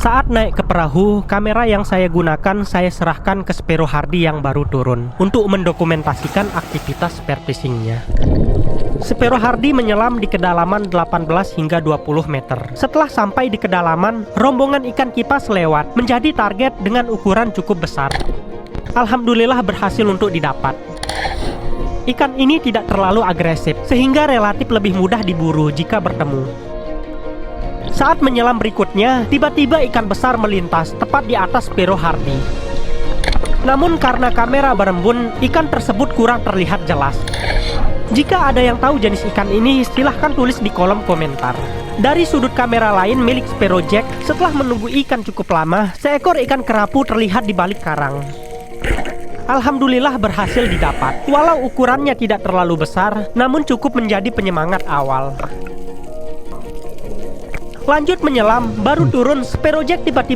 Saat naik ke perahu, kamera yang saya gunakan saya serahkan ke Spero Hardy yang baru turun untuk mendokumentasikan aktivitas spear fishingnya. Spero Hardy menyelam di kedalaman 18 hingga 20 meter. Setelah sampai di kedalaman, rombongan ikan kipas lewat menjadi target dengan ukuran cukup besar. Alhamdulillah berhasil untuk didapat. Ikan ini tidak terlalu agresif, sehingga relatif lebih mudah diburu jika bertemu. Saat menyelam berikutnya, tiba-tiba ikan besar melintas tepat di atas Spero Hardy. Namun karena kamera berembun, ikan tersebut kurang terlihat jelas. Jika ada yang tahu jenis ikan ini, silahkan tulis di kolom komentar. Dari sudut kamera lain milik Spero Jack, setelah menunggu ikan cukup lama, seekor ikan kerapu terlihat di balik karang. Alhamdulillah berhasil didapat. Walau ukurannya tidak terlalu besar, namun cukup menjadi penyemangat awal. Lanjut menyelam, baru turun, Spero Jack tiba-tiba